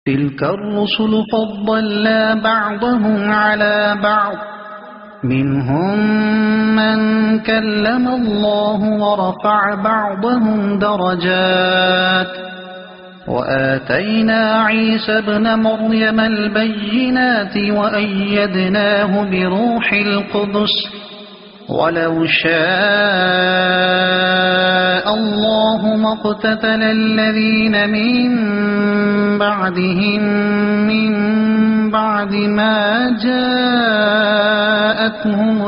تلك الرسل فضلنا بعضهم على بعض منهم من كلم الله ورفع بعضهم درجات وآتينا عيسى ابن مريم البينات وأيدناه بروح القدس ولو شاء الله ما اقتتل الذين من بعدهم من بعد ما جاءتهم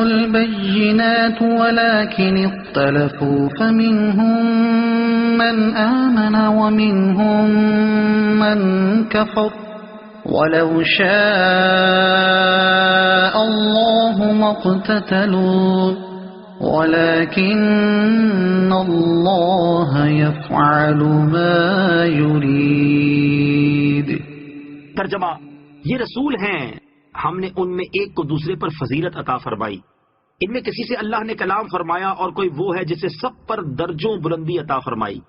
البينات ولكن اختلفوا فمنهم من آمن ومنهم من كفر ولو شاء الله ما اقتتلوا ولكن الله يفعل ما يريد۔ ترجمہ: یہ رسول ہیں، ہم نے ان میں ایک کو دوسرے پر فضیلت عطا فرمائی۔ ان میں کسی سے اللہ نے کلام فرمایا اور کوئی وہ ہے جسے سب پر درجوں بلندی عطا فرمائی،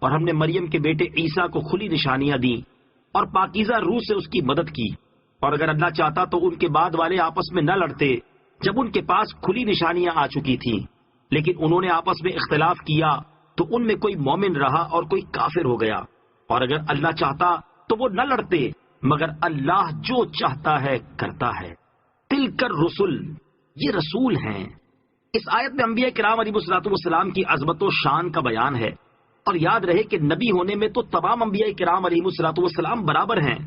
اور ہم نے مریم کے بیٹے عیسیٰ کو کھلی نشانیاں دیں اور پاکیزہ روح سے اس کی مدد کی، اور اگر اللہ چاہتا تو ان کے بعد والے آپس میں نہ لڑتے جب ان کے پاس کھلی نشانیاں آ چکی تھیں، لیکن انہوں نے آپس میں اختلاف کیا تو ان میں کوئی مومن رہا اور کوئی کافر ہو گیا، اور اگر اللہ چاہتا تو وہ نہ لڑتے، مگر اللہ جو چاہتا ہے کرتا ہے۔ تلکر رسول، یہ رسول ہیں۔ اس آیت میں انبیاء کرام علیہ الصلوۃ والسلام کی عظمت و شان کا بیان ہے، اور یاد رہے کہ نبی ہونے میں تو تمام انبیاء کرام علیہ الصلوۃ والسلام برابر ہیں،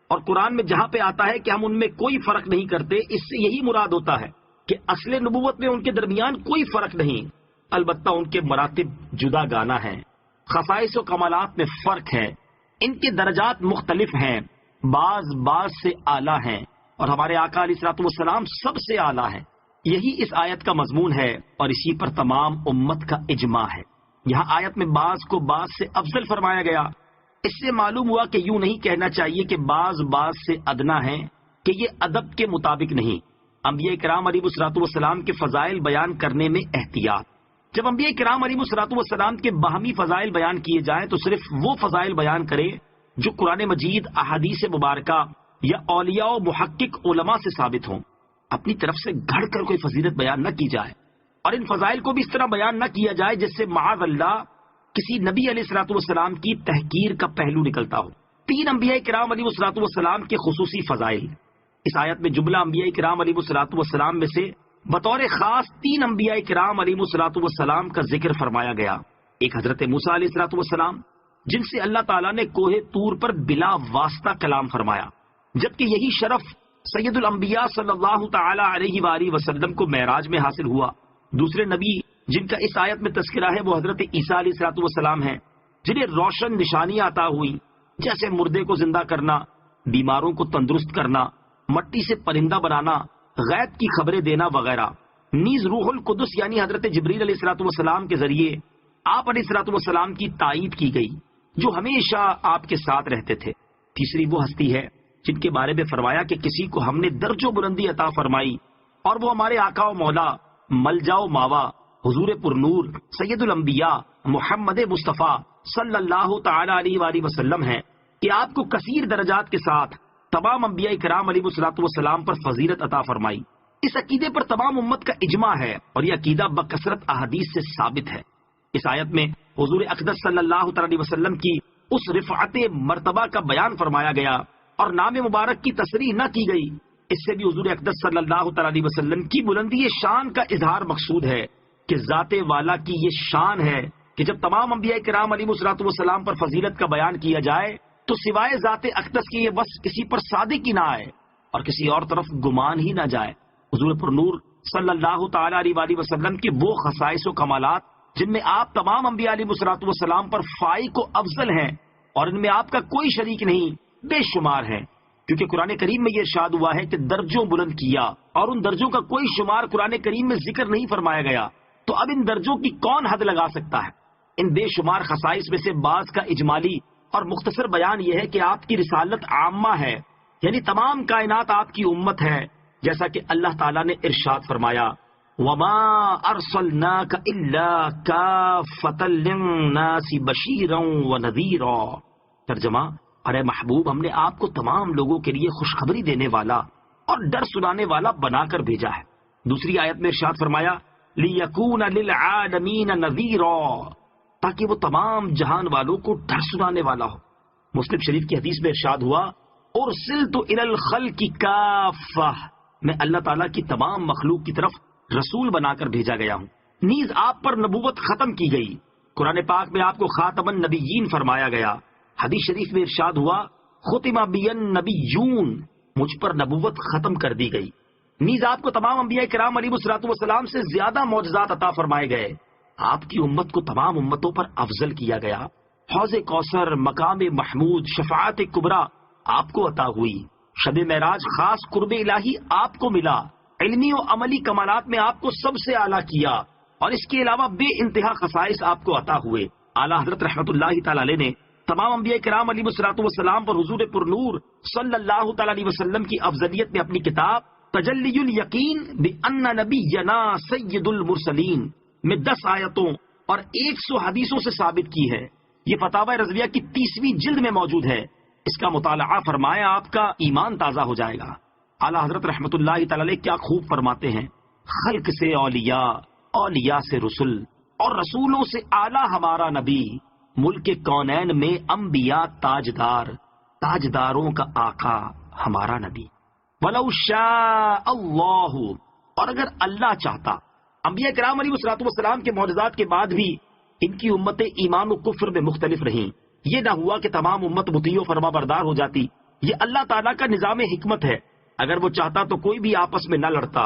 اور قرآن میں جہاں پہ آتا ہے کہ ہم ان میں کوئی فرق نہیں کرتے، اس سے یہی مراد ہوتا ہے کہ اصل نبوت میں ان کے درمیان کوئی فرق نہیں، البتہ ان کے مراتب جدا گانا ہیں، خصائص و کمالات میں فرق ہے، ان کے درجات مختلف ہیں، بعض سے اعلیٰ ہیں، اور ہمارے آقا علیہ الصلوۃ والسلام سب سے اعلیٰ ہیں۔ یہی اس آیت کا مضمون ہے اور اسی پر تمام امت کا اجماع ہے۔ یہاں آیت میں بعض کو بعض سے افضل فرمایا گیا، اس سے معلوم ہوا کہ یوں نہیں کہنا چاہیے کہ بعض سے ادنا ہیں، کہ یہ ادب کے مطابق نہیں۔ انبیاء کرام علیہ الصلوۃ والسلام کے فضائل بیان کرنے میں احتیاط۔ جب انبیاء کرام علیہ الصلوۃ والسلام کے باہمی فضائل بیان کیے جائیں تو صرف وہ فضائل بیان کرے جو قرآن مجید، احادیث مبارکہ یا اولیاء و محقق علماء سے ثابت ہوں۔ اپنی طرف سے گھڑ کر کوئی فضیلت بیان نہ کی جائے، اور ان فضائل کو بھی اس طرح بیان نہ کیا جائے جس سے معاذ اللہ کسی نبی علیہ الصلوۃ والسلام کی تحقیر کا پہلو نکلتا ہو۔ 3 انبیاء کرام علیہ الصلوۃ والسلام کے خصوصی فضائل۔ اس آیت میں جملہ انبیاء کرام علیہ الصلوۃ والسلام میں سے بطور خاص 3 انبیاء کرام علیہ الصلوۃ والسلام کا ذکر فرمایا گیا۔ ایک حضرت موسیٰ علیہ الصلوۃ والسلام، جن سے اللہ تعالیٰ نے کوہ طور پر بلا واسطہ کلام فرمایا، جبکہ یہی شرف سید الانبیاء صلی اللہ تعالی علیہ وآلہ وسلم کو معراج میں حاصل ہوا۔ دوسرے نبی جن کا اس آیت میں تذکرہ ہے وہ حضرت عیسیٰ علیہ الصلوۃ والسلام ہیں، جنہیں روشن نشانیاں عطا ہوئی، جیسے مردے کو زندہ کرنا، بیماروں کو تندرست کرنا، مٹی سے پرندہ بنانا، غیب کی خبریں دینا وغیرہ۔ نیز روح القدس یعنی حضرت جبریل علیہ الصلوۃ والسلام کے ذریعے آپ علیہ الصلوۃ والسلام کی تائید کی گئی، جو ہمیشہ آپ کے ساتھ رہتے تھے۔ تیسری وہ ہستی ہے جن کے بارے میں فرمایا کہ کسی کو ہم نے درج و بلندی عطا فرمائی، اور وہ ہمارے آقا و مولا، ملجا و ماوا، حضور پر نور، سید الانبیاء محمد مصطفیٰ صلی اللہ تعالی علیہ وآلہ وسلم ہیں، کہ آپ کو کثیر درجات کے ساتھ تمام انبیاء کرام علیہ الصلوۃ والسلام پر فضیلت عطا فرمائی۔ اس عقیدے پر تمام امت کا اجماع ہے، اور یہ عقیدہ بکثرت احادیث سے ثابت ہے۔ اس آیت میں حضور اقدس صلی اللہ تعالی علیہ وسلم کی اس رفعت مرتبہ کا بیان فرمایا گیا اور نام مبارک کی تصریح نہ کی گئی۔ اس سے بھی حضور اقدس صلی اللہ تعالی علیہ وسلم کی بلندی شان کا اظہار مقصود ہے کہ ذات والا کی یہ شان ہے کہ جب تمام انبیاء کرام علیہ الصلوۃ والسلام پر فضیلت کا بیان کیا جائے تو سوائے ذات اقدس کے یہ وصف کسی پر صادق ہی نہ آئے اور کسی اور طرف گمان ہی نہ جائے۔ حضور پر نور صلی اللہ تعالی علیہ وآلہ وسلم کے وہ خصائص و کمالات جن میں آپ تمام انبیاء علیہ الصلوۃ والسلام پر فائق و افضل ہیں، اور ان میں آپ کا کوئی شریک نہیں، بے شمار ہے، کیونکہ قرآن کریم میں یہ ارشاد ہوا ہے کہ درجوں بلند کیا، اور ان درجوں کا کوئی شمار قرآن کریم میں ذکر نہیں فرمایا گیا، تو اب ان درجوں کی کون حد لگا سکتا ہے؟ ان بے شمار خصائص میں سے بعض کا اجمالی اور مختصر بیان یہ ہے کہ آپ کی رسالت عامہ ہے، یعنی تمام کائنات آپ کی امت ہے، جیسا کہ اللہ تعالیٰ نے ارشاد فرمایا وما ارسلناک الا کافۃ للناس بشیرا ونذیرا. ترجمہ: ارے محبوب، ہم نے آپ کو تمام لوگوں کے لیے خوشخبری دینے والا اور ڈر سنانے والا بنا کر بھیجا ہے. دوسری آیت میں ارشاد فرمایا لِيَكُونَ لِلْعَالَمِينَ نَذِيرًا، تاکہ وہ تمام جہان والوں کو ڈر سنانے والا ہو. مسلم شریف کی حدیث میں ارشاد ہوا اُرْسِلْتُ إِلَى الْخَلْقِ كَافَّةً، میں اللہ تعالیٰ کی تمام مخلوق کی طرف رسول بنا کر بھیجا گیا ہوں. نیز آپ پر نبوت ختم کی گئی. قرآن پاک میں آپ کو خاتم النبیین فرمایا گیا. حدیث شریف میں ارشاد ہوا ختم بی النبیون، مجھ پر نبوت ختم کر دی گئی. نیز آپ کو تمام انبیاء کرام علیہ الصلوۃ والسلام سے زیادہ معجزات عطا فرمائے گئے. آپ کی امت کو تمام امتوں پر افضل کیا گیا. حوض کوثر، مقام محمود، شفاعت کبریٰ آپ کو عطا ہوئی. شب معراج خاص قرب الہی آپ کو ملا. علمی و عملی کمالات میں آپ کو سب سے اعلیٰ کیا، اور اس کے علاوہ بے انتہا خصائص آپ کو عطا ہوئے. اعلیٰ حضرت رحمت اللہ تعالی علیہ نے تمام انبیاء کرام علیہ الصلوۃ والسلام پر حضور پر نور صلی اللہ تعالی علیہ وسلم کی افضلیت میں اپنی کتاب تجلی الیقین بان نبینا سید المرسلین میں 10 آیتوں اور 100 حدیثوں سے ثابت کی ہے. یہ فتاوی رضویہ کی 30ویں جلد میں موجود ہے. اس کا مطالعہ فرمائیں، آپ کا ایمان تازہ ہو جائے گا. اعلیٰ حضرت رحمت اللہ تعالی علیہ کیا خوب فرماتے ہیں، خلق سے اولیاء، اولیاء سے رسول، اور رسولوں سے اعلیٰ ہمارا نبی. ملک کونین میں انبیاء تاجدار، تاجداروں کا آقا ہمارا نبی. وَلَوْ شَاءَ اللَّهُ، اور اگر اللہ چاہتا. انبیاء کرام علیہ الصلوۃ والسلام کے معجزات کے بعد بھی ان کی امتیں ایمان و کفر میں مختلف رہیں. یہ نہ ہوا کہ تمام امت مطیع و فرما بردار ہو جاتی. یہ اللہ تعالیٰ کا نظام حکمت ہے. اگر وہ چاہتا تو کوئی بھی آپس میں نہ لڑتا،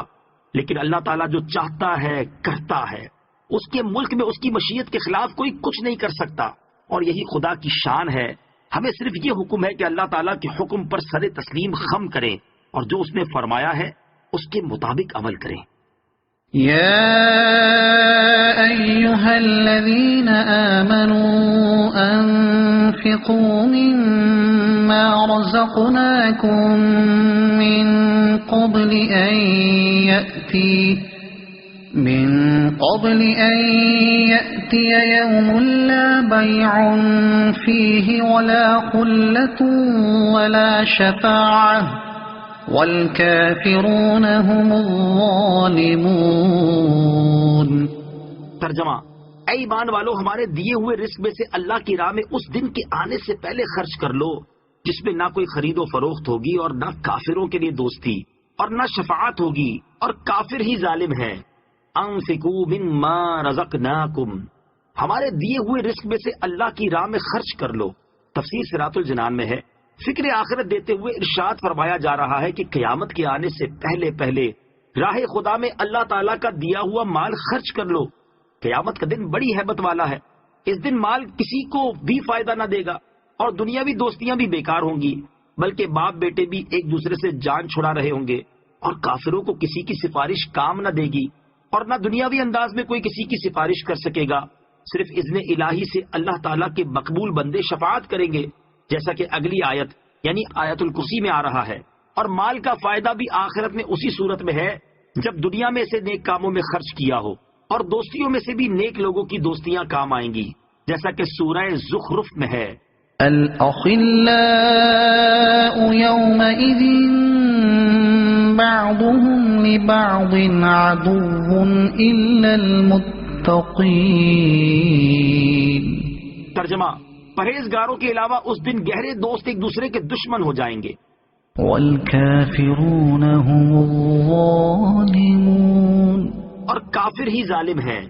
لیکن اللہ تعالیٰ جو چاہتا ہے کرتا ہے. اس کے ملک میں اس کی مشیت کے خلاف کوئی کچھ نہیں کر سکتا، اور یہی خدا کی شان ہے. ہمیں صرف یہ حکم ہے کہ اللہ تعالیٰ کے حکم پر سر تسلیم خم کریں، اور جو اس نے فرمایا ہے اس کے مطابق عمل کریں. يا أيها الذين آمنوا أنفقوا مما رزقناكم من قبل أن يأتي يوم لا بيع فيه ولا خلة ولا شفاعة والکافرون هم الظالمون. ترجمہ: اے ایمان والو، ہمارے دیے ہوئے رزق میں سے اللہ کی راہ میں اس دن کے آنے سے پہلے خرچ کر لو جس میں نہ کوئی خرید و فروخت ہوگی اور نہ کافروں کے لیے دوستی اور نہ شفاعت ہوگی، اور کافر ہی ظالم ہے. انفقوا مما رزقناکم، ہمارے دیے ہوئے رزق میں سے اللہ کی راہ میں خرچ کر لو. تفسیر صراط الجنان میں ہے فکر آخرت دیتے ہوئے ارشاد فرمایا جا رہا ہے کہ قیامت کے آنے سے پہلے پہلے راہ خدا میں اللہ تعالیٰ کا دیا ہوا مال خرچ کر لو. قیامت کا دن بڑی ہیبت والا ہے. اس دن مال کسی کو بھی فائدہ نہ دے گا، اور دنیاوی دوستیاں بھی بیکار ہوں گی، بلکہ باپ بیٹے بھی ایک دوسرے سے جان چھڑا رہے ہوں گے. اور کافروں کو کسی کی سفارش کام نہ دے گی، اور نہ دنیاوی انداز میں کوئی کسی کی سفارش کر سکے گا. صرف اذن الہی سے اللہ تعالیٰ کے مقبول بندے شفاعت کریں گے، جیسا کہ اگلی آیت یعنی آیت الکرسی میں آ رہا ہے. اور مال کا فائدہ بھی آخرت میں اسی صورت میں ہے جب دنیا میں سے نیک کاموں میں خرچ کیا ہو، اور دوستیوں میں سے بھی نیک لوگوں کی دوستیاں کام آئیں گی، جیسا کہ سورہ زخرف میں ہے الأخلاء يومئذ بعضهم لبعض عدو إلا المتقين. ترجمہ: پرہیزگاروں کے علاوہ اس دن گہرے دوست ایک دوسرے کے دشمن ہو جائیں گے. والکافرون هم الظالمون، اور کافر ہی ظالم ہیں.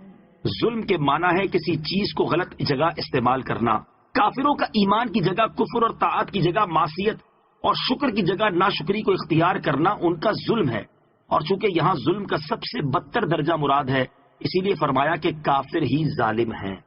ظلم کے معنی ہے کسی چیز کو غلط جگہ استعمال کرنا. کافروں کا ایمان کی جگہ کفر اور طاعت کی جگہ معصیت اور شکر کی جگہ ناشکری کو اختیار کرنا ان کا ظلم ہے. اور چونکہ یہاں ظلم کا سب سے بدتر درجہ مراد ہے، اسی لیے فرمایا کہ کافر ہی ظالم ہیں.